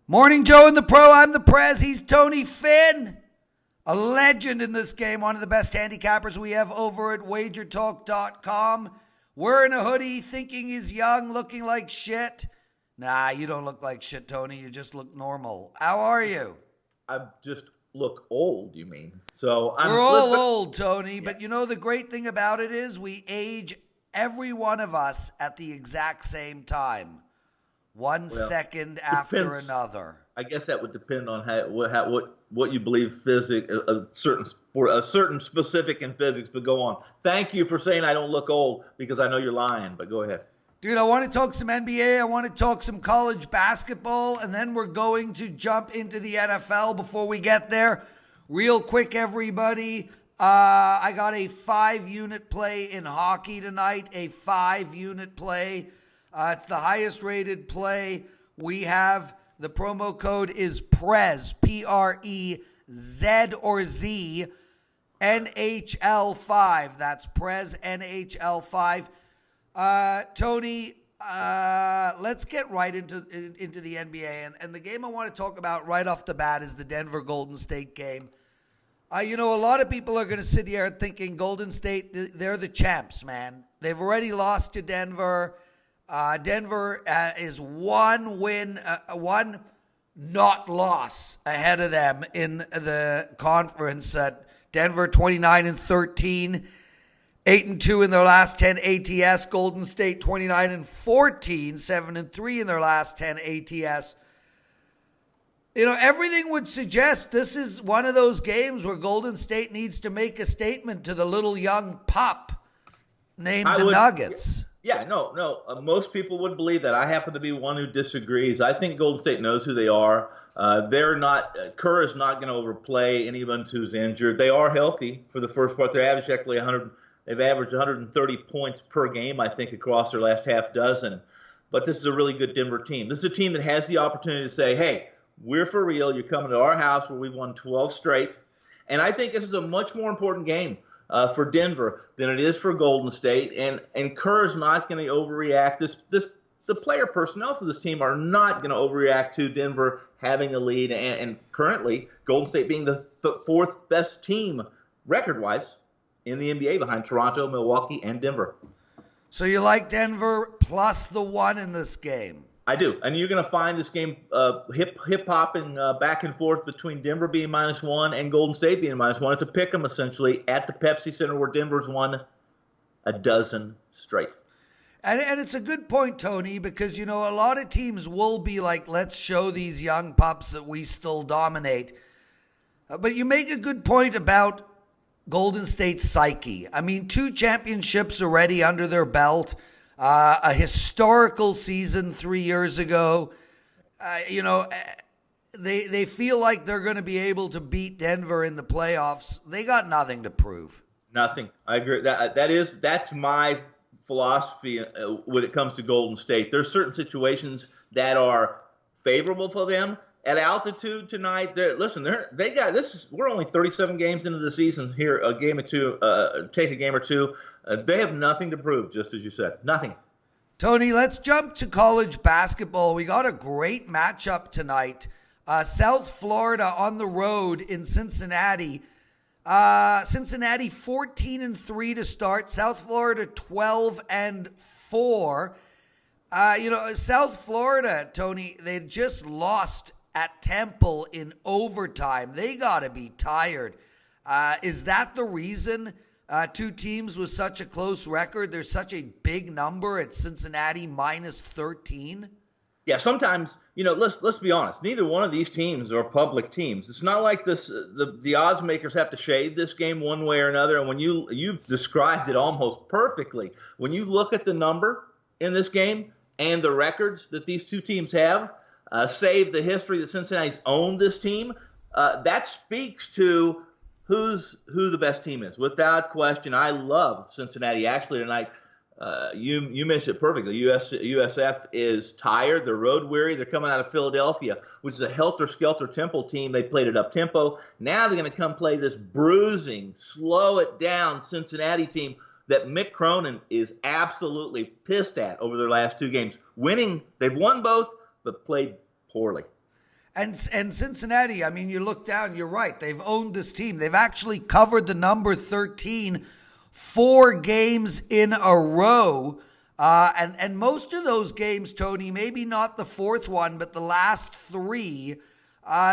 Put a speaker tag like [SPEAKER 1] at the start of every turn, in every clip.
[SPEAKER 1] Morning, Joe and the Pro. I'm the Prez. He's Tony Finn. A legend in this game. One of the best handicappers we have over at WagerTalk.com. Wearing a hoodie, thinking he's young, looking like shit. Nah, you don't look like shit, Tony. You just look normal. How are you?
[SPEAKER 2] I just look old, you mean? So
[SPEAKER 1] We're all old, Tony. Yeah. But you know the great thing about it is we age every one of us at the exact same time. One second after another.
[SPEAKER 2] I guess that would depend on what you believe physics, a certain specific in physics. But go on. Thank you for saying I don't look old because I know you're lying. But go ahead.
[SPEAKER 1] Dude, I want to talk some NBA. I want to talk some college basketball, and then we're going to jump into the NFL. Before we get there, real quick, everybody. I got a 5-unit play in hockey tonight. A 5-unit play. It's the highest rated play we have. The promo code is Prez, P-R-E-Z or Z, NHL5. That's Prez, NHL5. Tony, let's get right into the NBA. And the game I want to talk about right off the bat is the Denver Golden State game. A lot of people are going to sit here thinking Golden State, they're the champs, man. They've already lost to Denver. Denver is one win, one not loss ahead of them in the conference. Denver 29-13, 8-2 in their last 10 ATS. Golden State 29-14, 7-3 in their last 10 ATS. Everything would suggest this is one of those games where Golden State needs to make a statement to the little young pup named the Nuggets.
[SPEAKER 2] Yeah, no. Most people would believe that. I happen to be one who disagrees. I think Golden State knows who they are. They're not. Kerr is not going to overplay anyone who's injured. They are healthy for the first part. They've averaged 130 points per game, I think, across their last half dozen. But this is a really good Denver team. This is a team that has the opportunity to say, "Hey, we're for real. You're coming to our house where we've won 12 straight." And I think this is a much more important game for Denver than it is for Golden State, and Kerr is not going to overreact. The player personnel for this team are not going to overreact to Denver having a lead, and currently Golden State being the fourth best team record-wise in the NBA behind Toronto, Milwaukee, and Denver.
[SPEAKER 1] So you like Denver plus the 1 in this game?
[SPEAKER 2] I do, and you're going to find this game hip-hopping back and forth between Denver being -1 and Golden State being -1. It's a pick 'em, essentially, at the Pepsi Center where Denver's won a dozen straight.
[SPEAKER 1] And it's a good point, Tony, because, a lot of teams will be like, let's show these young pups that we still dominate. But you make a good point about Golden State's psyche. I mean, 2 championships already under their belt. A historical season 3 years ago. They feel like they're going to be able to beat Denver in the playoffs. They got nothing to prove.
[SPEAKER 2] Nothing. I agree. That's my philosophy when it comes to Golden State. There's certain situations that are favorable for them. At altitude tonight, they got this. We're only 37 games into the season here. A game or two, take a game or two. They have nothing to prove, just as you said. Nothing.
[SPEAKER 1] Tony, let's jump to college basketball. We got a great matchup tonight. South Florida on the road in Cincinnati. Cincinnati 14-3 to start. South Florida 12-4. South Florida, Tony, they just lost at Temple in overtime. They got to be tired. Is that the reason 2 teams with such a close record, there's such a big number at Cincinnati -13?
[SPEAKER 2] Yeah, sometimes, let's be honest. Neither one of these teams are public teams. It's not like this. The odds makers have to shade this game one way or another. And when you've described it almost perfectly, when you look at the number in this game and the records that these 2 teams have, save the history that Cincinnati's owned this team, that speaks to who the best team is. Without question, I love Cincinnati. Actually, tonight, you mentioned it perfectly. USF is tired. They're road weary. They're coming out of Philadelphia, which is a helter-skelter Temple team. They played it up-tempo. Now they're going to come play this bruising, slow-it-down Cincinnati team that Mick Cronin is absolutely pissed at over their last 2 games. They've won both, but played poorly.
[SPEAKER 1] And Cincinnati, I mean, you look down, you're right. They've owned this team. They've actually covered the number 13 4 games in a row. And most of those games, Tony, maybe not the fourth one, but the last 3,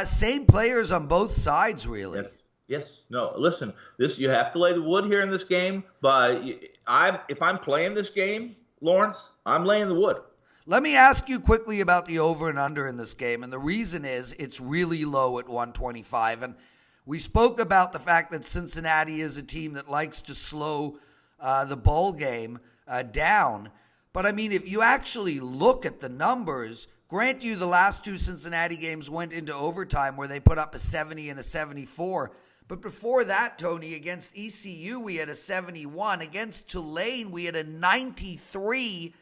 [SPEAKER 1] same players on both sides, really.
[SPEAKER 2] Yes. Yes. No, listen, you have to lay the wood here in this game, but if I'm playing this game, Lawrence, I'm laying the wood.
[SPEAKER 1] Let me ask you quickly about the over and under in this game. And the reason is it's really low at 125. And we spoke about the fact that Cincinnati is a team that likes to slow the ball game down. But I mean, if you actually look at the numbers, grant you the last 2 Cincinnati games went into overtime where they put up a 70 and a 74. But before that, Tony, against ECU, we had a 71. Against Tulane, we had a 93.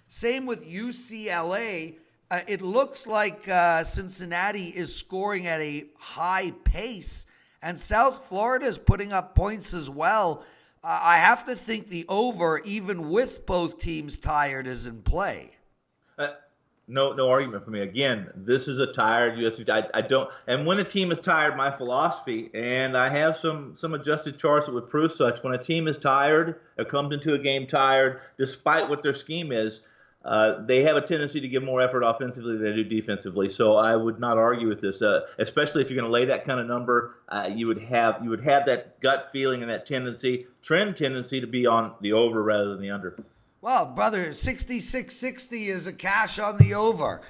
[SPEAKER 1] Same with UCLA. It looks like Cincinnati is scoring at a high pace, and South Florida is putting up points as well. I have to think the over, even with both teams tired, is in play.
[SPEAKER 2] No argument for me. Again, this is a tired USC. I don't, and when a team is tired, my philosophy, and I have some adjusted charts that would prove such. When a team is tired, or comes into a game tired, despite what their scheme is, they have a tendency to give more effort offensively than they do defensively. So I would not argue with this, especially if you're going to lay that kind of number. You would have that gut feeling and that trend tendency to be on the over rather than the under.
[SPEAKER 1] Well, brother, 66-60 is a cash on the over.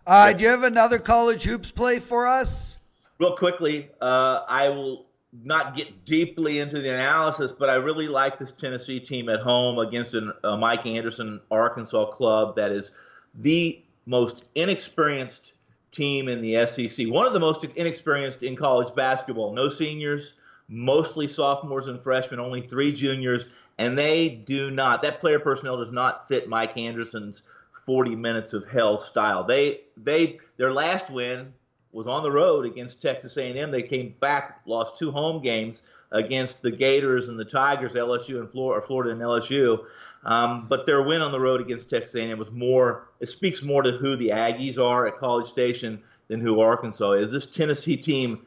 [SPEAKER 1] Do you have another college hoops play for us?
[SPEAKER 2] Real quickly, I will not get deeply into the analysis, but I really like this Tennessee team at home against a Mike Anderson Arkansas club that is the most inexperienced team in the SEC. One of the most inexperienced in college basketball. No seniors, mostly sophomores and freshmen, only 3 juniors. And that player personnel does not fit Mike Anderson's 40 minutes of hell style. Their last win was on the road against Texas A&M. They came back, lost 2 home games against the Gators and the Tigers, LSU and Florida and LSU. But their win on the road against Texas A&M it speaks more to who the Aggies are at College Station than who Arkansas is. This Tennessee team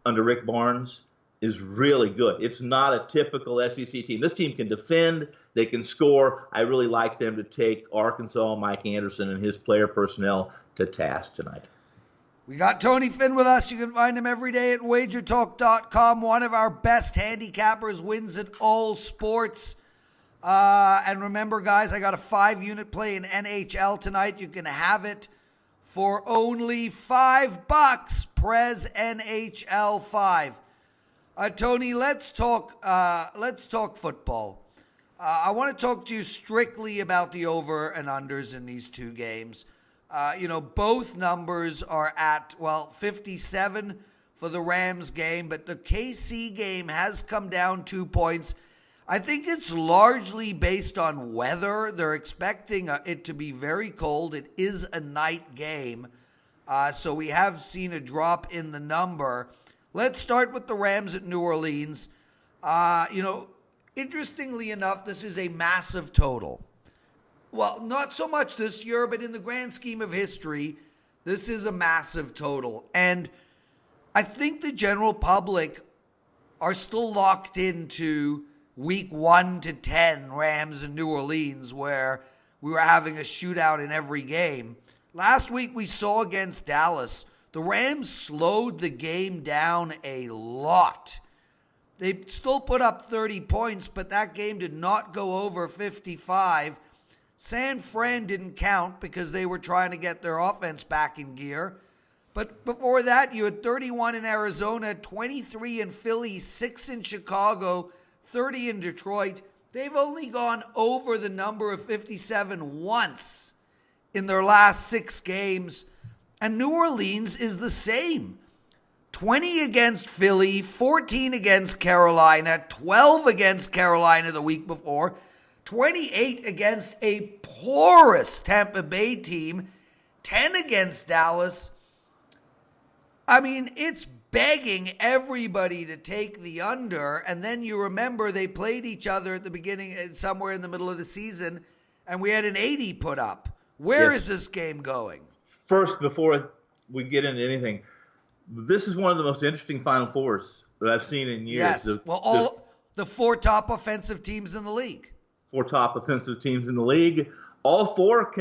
[SPEAKER 2] under Rick Barnes is really good. It's not a typical SEC team. This team can defend. They can score. I really like them to take Arkansas, Mike Anderson, and his player personnel to task tonight.
[SPEAKER 1] We got Tony Finn with us. You can find him every day at WagerTalk.com. One of our best handicappers, wins at all sports. And remember, guys, I got a 5-unit play in NHL tonight. You can have it for only $5. Prez NHL 5. Tony, let's talk football. I want to talk to you strictly about the over and unders in these 2 games. Both numbers are at, 57 for the Rams game, but the KC game has come down 2 points. I think it's largely based on weather. They're expecting it to be very cold. It is a night game, so we have seen a drop in the number. Let's start with the Rams at New Orleans. Interestingly enough, this is a massive total. Well, not so much this year, but in the grand scheme of history, this is a massive total. And I think the general public are still locked into week 1 to 10 Rams in New Orleans, where we were having a shootout in every game. Last week we saw against Dallas, the Rams slowed the game down a lot. They still put up 30 points, but that game did not go over 55. San Fran didn't count because they were trying to get their offense back in gear. But before that, you had 31 in Arizona, 23 in Philly, 6 in Chicago, 30 in Detroit. They've only gone over the number of 57 once in their last 6 games. And New Orleans is the same. 20 against Philly, 14 against Carolina, 12 against Carolina the week before, 28 against a porous Tampa Bay team, 10 against Dallas. I mean, it's begging everybody to take the under, and then you remember they played each other at the beginning, somewhere in the middle of the season, and we had an 80 put up. Where is this game going?
[SPEAKER 2] First, before we get into anything, this is one of the most interesting Final Fours that I've seen in years.
[SPEAKER 1] Yes. All the 4 top offensive teams in the league.
[SPEAKER 2] 4 top offensive teams in the league. All four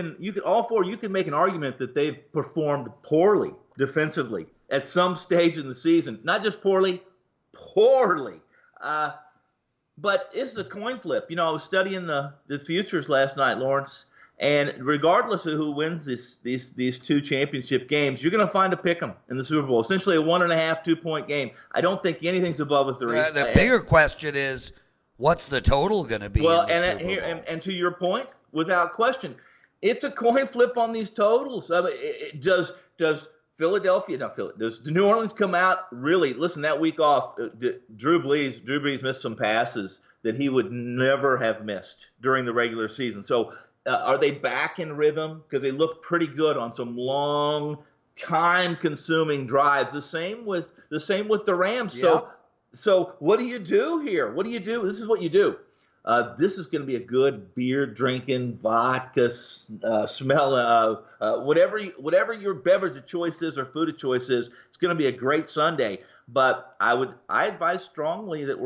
[SPEAKER 2] you can make an argument that they've performed poorly defensively at some stage in the season. Not just poorly. But it's a coin flip. You know, I was studying the futures last night, Lawrence, and regardless of who wins these 2 championship games, you're going to find a pick 'em in the Super Bowl. Essentially a 1.5, 2-point game. I don't think anything's above a 3.
[SPEAKER 1] The bigger question is, what's the total going to be?
[SPEAKER 2] Well,
[SPEAKER 1] in the Super Bowl?
[SPEAKER 2] And to your point, without question, it's a coin flip on these totals. I mean, does New Orleans come out really? Listen, that week off, Drew Brees missed some passes that he would never have missed during the regular season. So are they back in rhythm? Because they look pretty good on some long, time-consuming drives. The same with the Rams.
[SPEAKER 1] Yep.
[SPEAKER 2] So what do you do here? What do you do? This is what you do. This is going to be a good beer drinking, vodka smell, whatever your beverage of choice is or food of choice is. It's going to be a great Sunday. But I advise strongly that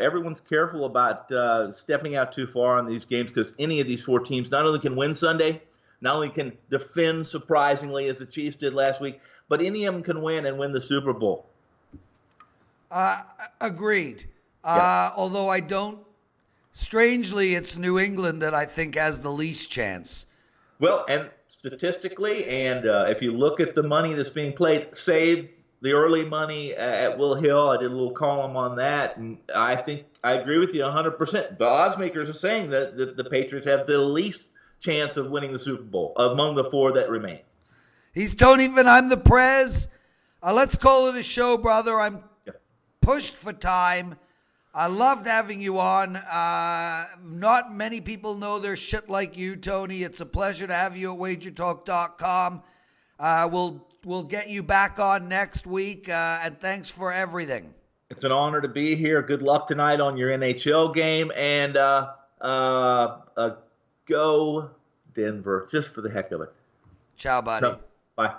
[SPEAKER 2] everyone's careful about stepping out too far on these games, because any of these 4 teams not only can win Sunday, not only can defend surprisingly as the Chiefs did last week, but any of them can win and win the Super Bowl.
[SPEAKER 1] Agreed.
[SPEAKER 2] Yeah.
[SPEAKER 1] Although I don't. Strangely, it's New England that I think has the least chance.
[SPEAKER 2] Well, and statistically, and if you look at the money that's being played, save the early money at Will Hill. I did a little column on that, and I think I agree with you 100%. The odds makers are saying that the Patriots have the least chance of winning the Super Bowl among the 4 that remain.
[SPEAKER 1] He's Tony Finn. I'm the Prez. Let's call it a show, brother. I'm pushed for time. I loved having you on. Not many people know their shit like you, Tony. It's a pleasure to have you at WagerTalk.com. We'll get you back on next week, and thanks for everything.
[SPEAKER 2] It's an honor to be here. Good luck tonight on your NHL game, and go Denver, just for the heck of it.
[SPEAKER 1] Ciao, buddy.
[SPEAKER 2] Bye.